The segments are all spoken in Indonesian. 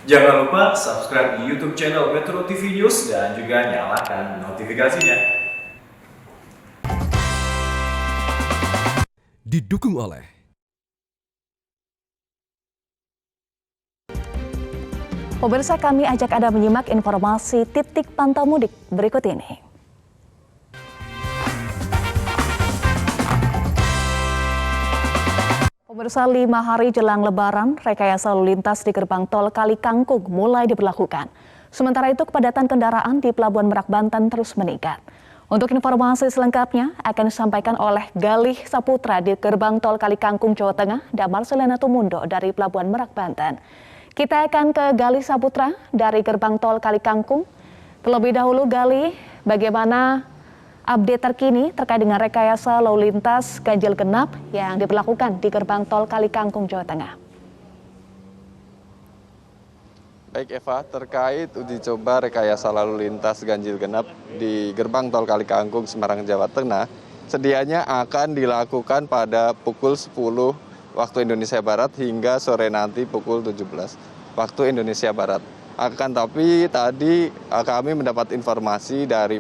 Jangan lupa subscribe di YouTube channel Metro TV News dan juga nyalakan notifikasinya. Didukung oleh Pemirsa, kami ajak Anda menyimak informasi titik pantau mudik berikut ini. Pemirsa, 5 hari jelang Lebaran, rekayasa lalu lintas di gerbang tol Kali Kangkung mulai diberlakukan. Sementara itu, kepadatan kendaraan di Pelabuhan Merak, Banten terus meningkat. Untuk informasi selengkapnya akan disampaikan oleh Galih Saputra di gerbang tol Kali Kangkung, Jawa Tengah, dan Marcelina Tumundo dari Pelabuhan Merak, Banten. Kita akan ke Galih Saputra dari gerbang tol Kali Kangkung. Terlebih dahulu, Galih, bagaimana update terkini terkait dengan rekayasa lalu lintas ganjil genap yang diberlakukan di gerbang tol Kali Kangkung, Jawa Tengah? Baik Eva, terkait uji coba rekayasa lalu lintas ganjil genap di gerbang tol Kali Kangkung, Semarang, Jawa Tengah, sedianya akan dilakukan pada pukul 10 waktu Indonesia Barat hingga sore nanti pukul 17 waktu Indonesia Barat. Akan tapi tadi kami mendapat informasi dari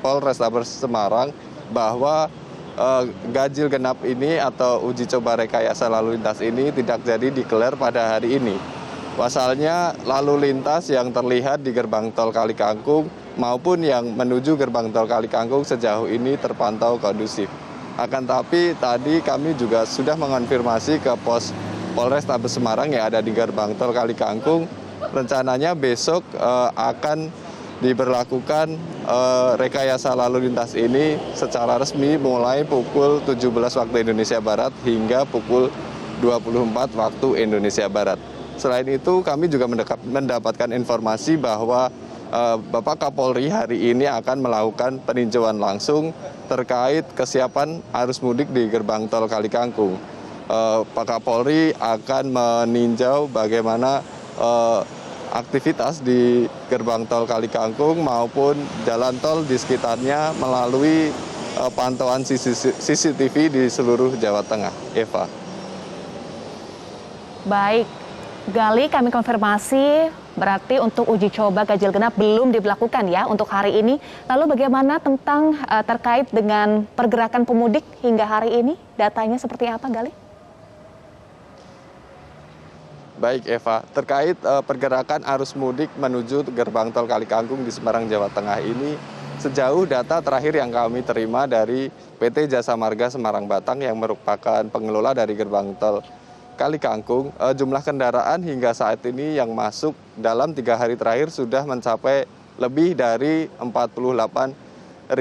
Polrestabes Semarang bahwa ganjil genap ini atau uji coba rekayasa lalu lintas ini tidak jadi digelar pada hari ini. Pasalnya lalu lintas yang terlihat di gerbang tol Kali Kangkung maupun yang menuju gerbang tol Kali Kangkung sejauh ini terpantau kondusif. Akan tapi tadi kami juga sudah mengonfirmasi ke Polrestabes Semarang yang ada di gerbang tol Kali Kangkung. Rencananya besok akan diberlakukan rekayasa lalu lintas ini secara resmi mulai pukul 17 waktu Indonesia Barat hingga pukul 24 waktu Indonesia Barat. Selain itu kami juga mendapatkan informasi bahwa Bapak Kapolri hari ini akan melakukan peninjauan langsung terkait kesiapan arus mudik di gerbang tol Kali Kangkung. Pak Kapolri akan meninjau bagaimana aktivitas di gerbang tol Kali Kangkung maupun jalan tol di sekitarnya melalui pantauan CCTV di seluruh Jawa Tengah. Eva. Baik, Gali, kami konfirmasi berarti untuk uji coba ganjil genap belum diberlakukan ya untuk hari ini. Lalu bagaimana tentang terkait dengan pergerakan pemudik hingga hari ini? Datanya seperti apa, Gali? Baik Eva, terkait pergerakan arus mudik menuju gerbang tol Kali Kangkung di Semarang, Jawa Tengah ini, sejauh data terakhir yang kami terima dari PT Jasa Marga Semarang Batang yang merupakan pengelola dari gerbang tol Kali Kangkung, jumlah kendaraan hingga saat ini yang masuk dalam 3 hari terakhir sudah mencapai lebih dari 48.000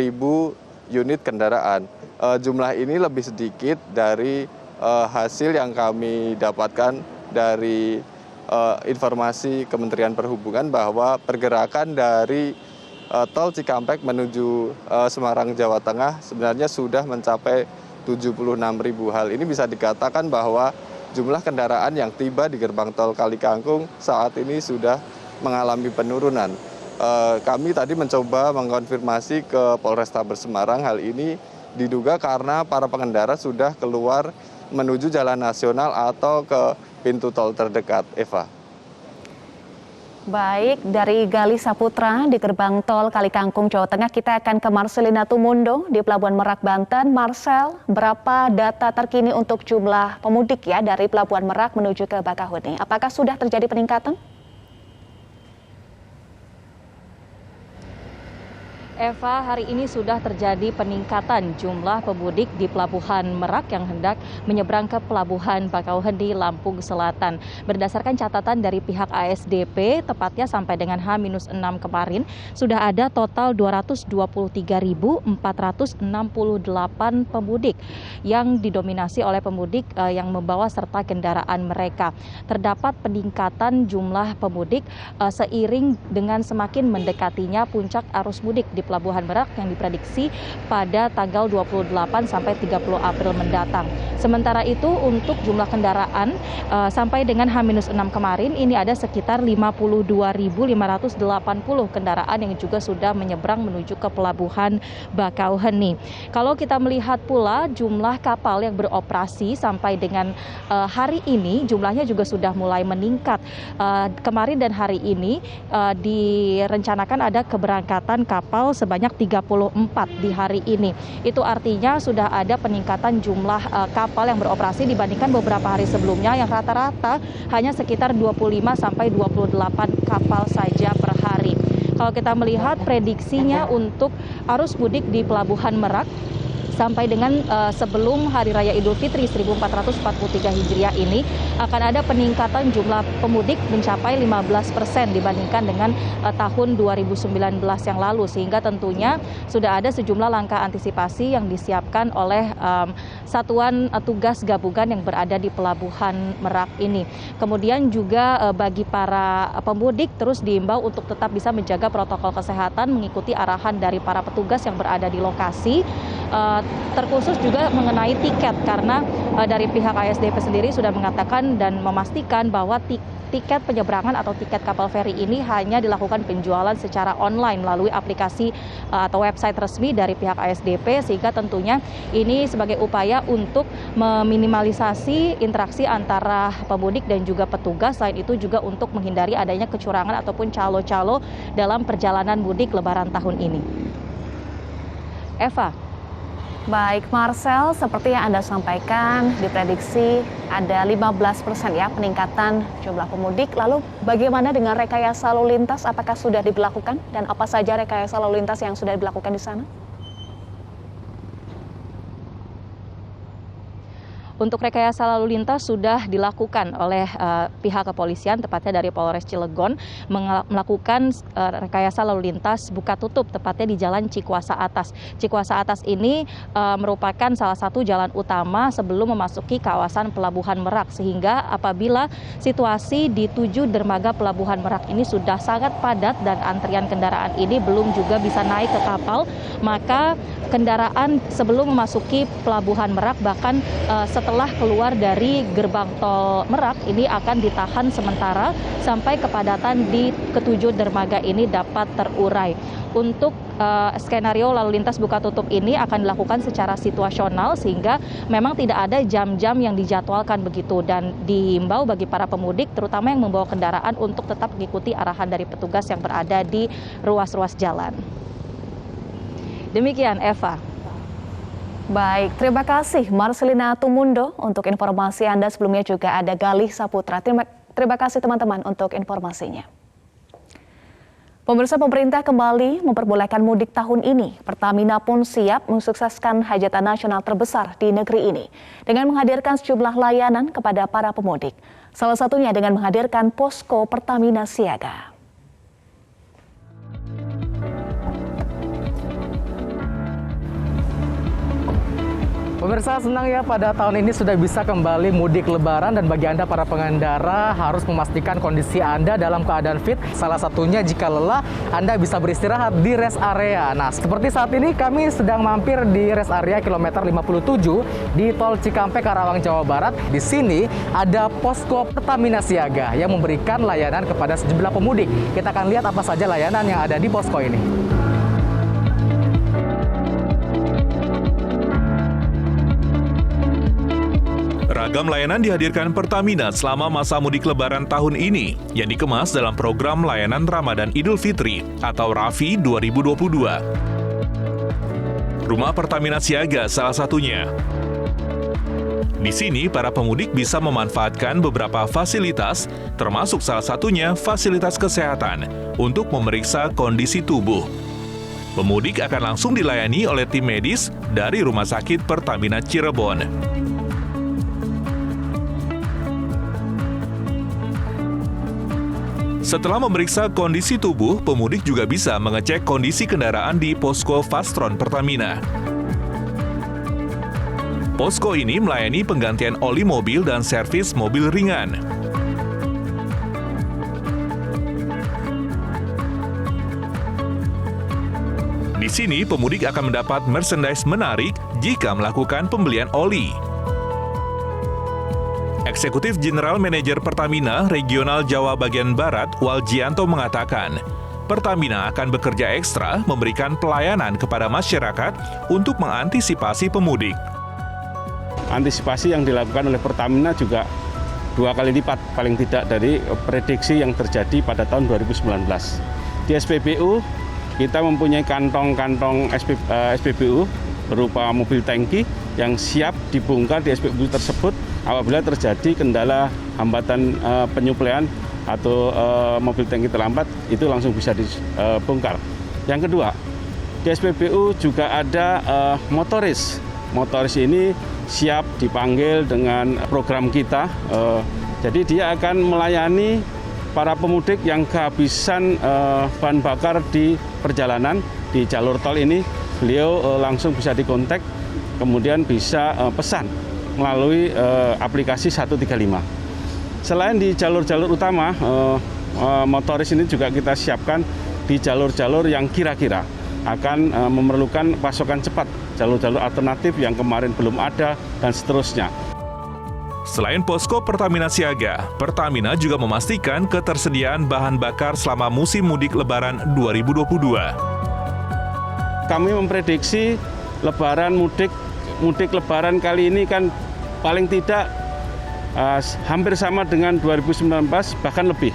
unit kendaraan. Jumlah ini lebih sedikit dari hasil yang kami dapatkan dari informasi Kementerian Perhubungan bahwa pergerakan dari tol Cikampek menuju Semarang, Jawa Tengah sebenarnya sudah mencapai 76.000. Hal ini bisa dikatakan bahwa jumlah kendaraan yang tiba di gerbang tol Kali Kangkung saat ini sudah mengalami penurunan. Kami tadi mencoba mengkonfirmasi ke Polrestabes Semarang, hal ini diduga karena para pengendara sudah keluar menuju jalan nasional atau ke pintu tol terdekat. Eva. Baik, dari Galih Saputra di gerbang tol Kali Kangkung, Jawa Tengah, kita akan ke Marcelina Tumundo di Pelabuhan Merak, Banten. Marcel, berapa data terkini untuk jumlah pemudik ya dari Pelabuhan Merak menuju ke Bakahuni? Apakah sudah terjadi peningkatan? Eva, hari ini sudah terjadi peningkatan jumlah pemudik di Pelabuhan Merak yang hendak menyeberang ke Pelabuhan Bakauheni, Lampung Selatan. Berdasarkan catatan dari pihak ASDP, tepatnya sampai dengan H-6 kemarin, sudah ada total 223.468 pemudik yang didominasi oleh pemudik yang membawa serta kendaraan mereka. Terdapat peningkatan jumlah pemudik seiring dengan semakin mendekatinya puncak arus mudik di Pelabuhan Merak yang diprediksi pada tanggal 28 sampai 30 April mendatang. Sementara itu untuk jumlah kendaraan sampai dengan H-6 kemarin ini ada sekitar 52.580 kendaraan yang juga sudah menyeberang menuju ke Pelabuhan Bakauheni. Kalau kita melihat pula jumlah kapal yang beroperasi sampai dengan hari ini jumlahnya juga sudah mulai meningkat. Kemarin dan hari ini direncanakan ada keberangkatan kapal sebanyak 34 di hari ini. Itu artinya sudah ada peningkatan jumlah kapal yang beroperasi dibandingkan beberapa hari sebelumnya yang rata-rata hanya sekitar 25 sampai 28 kapal saja per hari. Kalau kita melihat prediksinya untuk arus mudik di Pelabuhan Merak sampai dengan sebelum Hari Raya Idul Fitri 1443 Hijriah ini akan ada peningkatan jumlah pemudik mencapai 15% dibandingkan dengan tahun 2019 yang lalu, sehingga tentunya sudah ada sejumlah langkah antisipasi yang disiapkan oleh satuan tugas gabungan yang berada di Pelabuhan Merak ini. Kemudian juga bagi para pemudik terus diimbau untuk tetap bisa menjaga protokol kesehatan, mengikuti arahan dari para petugas yang berada di lokasi. Terkhusus juga mengenai tiket karena dari pihak ASDP sendiri sudah mengatakan dan memastikan bahwa tiket penyeberangan atau tiket kapal feri ini hanya dilakukan penjualan secara online melalui aplikasi atau website resmi dari pihak ASDP, sehingga tentunya ini sebagai upaya untuk meminimalisasi interaksi antara pemudik dan juga petugas. Selain itu juga untuk menghindari adanya kecurangan ataupun calo-calo dalam perjalanan mudik Lebaran tahun ini. Eva. Baik, Marcel, seperti yang Anda sampaikan, diprediksi ada 15% ya peningkatan jumlah pemudik. Lalu bagaimana dengan rekayasa lalu lintas? Apakah sudah diberlakukan? Dan apa saja rekayasa lalu lintas yang sudah diberlakukan di sana? Untuk rekayasa lalu lintas sudah dilakukan oleh pihak kepolisian, tepatnya dari Polres Cilegon, melakukan rekayasa lalu lintas buka tutup, tepatnya di Jalan Cikuasa Atas. Cikuasa Atas ini merupakan salah satu jalan utama sebelum memasuki kawasan Pelabuhan Merak, sehingga apabila situasi di 7 dermaga Pelabuhan Merak ini sudah sangat padat dan antrian kendaraan ini belum juga bisa naik ke kapal, maka kendaraan sebelum memasuki Pelabuhan Merak bahkan setelah keluar dari gerbang tol Merak ini akan ditahan sementara sampai kepadatan di ketujuh dermaga ini dapat terurai. Untuk skenario lalu lintas buka tutup ini akan dilakukan secara situasional sehingga memang tidak ada jam-jam yang dijadwalkan begitu, dan diimbau bagi para pemudik terutama yang membawa kendaraan untuk tetap mengikuti arahan dari petugas yang berada di ruas-ruas jalan. Demikian Eva. Baik, terima kasih Marcelina Tumundo untuk informasi Anda. Sebelumnya juga ada Galih Saputra. Terima kasih teman-teman untuk informasinya. Pemirsa, pemerintah kembali memperbolehkan mudik tahun ini. Pertamina pun siap mensukseskan hajatan nasional terbesar di negeri ini dengan menghadirkan sejumlah layanan kepada para pemudik. Salah satunya dengan menghadirkan posko Pertamina Siaga. Pemirsa, senang ya pada tahun ini sudah bisa kembali mudik Lebaran, dan bagi Anda para pengendara harus memastikan kondisi Anda dalam keadaan fit. Salah satunya jika lelah, Anda bisa beristirahat di rest area. Nah, seperti saat ini kami sedang mampir di rest area kilometer 57 di Tol Cikampek, Karawang, Jawa Barat. Di sini ada posko Pertamina Siaga yang memberikan layanan kepada sejumlah pemudik. Kita akan lihat apa saja layanan yang ada di posko ini. Ragam layanan dihadirkan Pertamina selama masa mudik Lebaran tahun ini yang dikemas dalam program layanan Ramadan Idul Fitri atau RAFI 2022. Rumah Pertamina Siaga salah satunya. Di sini, para pemudik bisa memanfaatkan beberapa fasilitas, termasuk salah satunya fasilitas kesehatan untuk memeriksa kondisi tubuh. Pemudik akan langsung dilayani oleh tim medis dari Rumah Sakit Pertamina Cirebon. Setelah memeriksa kondisi tubuh, pemudik juga bisa mengecek kondisi kendaraan di posko Fastron Pertamina. Posko ini melayani penggantian oli mobil dan servis mobil ringan. Di sini, pemudik akan mendapat merchandise menarik jika melakukan pembelian oli. Eksekutif General Manager Pertamina Regional Jawa Bagian Barat, Waljianto mengatakan, Pertamina akan bekerja ekstra memberikan pelayanan kepada masyarakat untuk mengantisipasi pemudik. Antisipasi yang dilakukan oleh Pertamina juga 2 kali lipat paling tidak dari prediksi yang terjadi pada tahun 2019. Di SPBU, kita mempunyai kantong-kantong SPBU berupa mobil tangki yang siap dibongkar di SPBU tersebut apabila terjadi kendala hambatan penyuplaian atau mobil tangki terlambat, itu langsung bisa dibongkar. Yang kedua, di SPBU juga ada motoris. Motoris ini siap dipanggil dengan program kita. Jadi dia akan melayani para pemudik yang kehabisan bahan bakar di perjalanan di jalur tol ini. Beliau langsung bisa dikontak, kemudian bisa pesan melalui aplikasi 135. Selain di jalur-jalur utama, motoris ini juga kita siapkan di jalur-jalur yang kira-kira akan memerlukan pasokan cepat, jalur-jalur alternatif yang kemarin belum ada, dan seterusnya. Selain posko Pertamina Siaga, Pertamina juga memastikan ketersediaan bahan bakar selama musim mudik Lebaran 2022. Kami memprediksi Lebaran mudik Lebaran kali ini kan paling tidak hampir sama dengan 2019, bahkan lebih.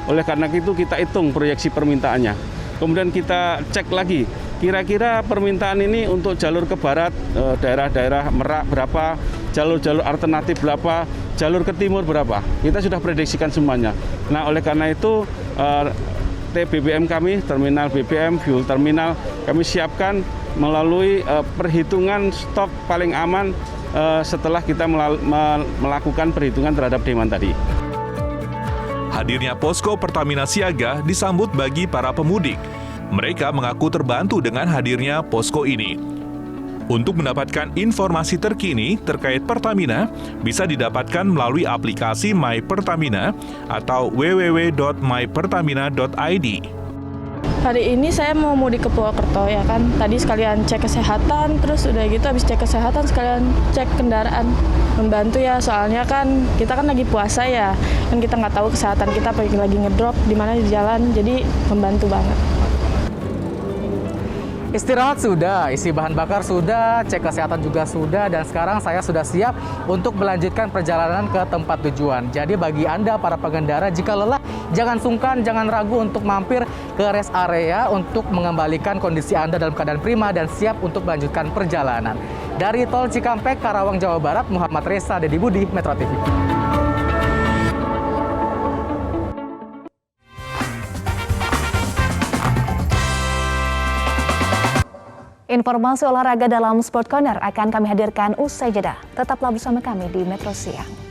Oleh karena itu kita hitung proyeksi permintaannya. Kemudian kita cek lagi, kira-kira permintaan ini untuk jalur ke barat, daerah-daerah Merak berapa, jalur-jalur alternatif berapa, jalur ke timur berapa. Kita sudah prediksikan semuanya. Nah, oleh karena itu TBBM kami, terminal BBM, fuel terminal, kami siapkan melalui perhitungan stok paling aman setelah kita melakukan perhitungan terhadap demand tadi. Hadirnya posko Pertamina Siaga disambut bagi para pemudik. Mereka mengaku terbantu dengan hadirnya posko ini. Untuk mendapatkan informasi terkini terkait Pertamina, bisa didapatkan melalui aplikasi My Pertamina atau www.mypertamina.id. Hari ini saya mau mudik ke Purwokerto ya kan. Tadi sekalian cek kesehatan, terus udah gitu habis cek kesehatan sekalian cek kendaraan. Membantu ya, soalnya kan kita kan lagi puasa ya. Kan kita nggak tahu kesehatan kita lagi ngedrop di mana di jalan. Jadi membantu banget. Istirahat sudah, isi bahan bakar sudah, cek kesehatan juga sudah, dan sekarang saya sudah siap untuk melanjutkan perjalanan ke tempat tujuan. Jadi bagi Anda para pengendara, jika lelah, jangan sungkan, jangan ragu untuk mampir ke rest area untuk mengembalikan kondisi Anda dalam keadaan prima dan siap untuk melanjutkan perjalanan. Dari Tol Cikampek, Karawang, Jawa Barat, Muhammad Reza, Dedi Budi, Metro TV. Informasi olahraga dalam Sport Corner akan kami hadirkan usai jeda. Tetaplah bersama kami di Metro Siang.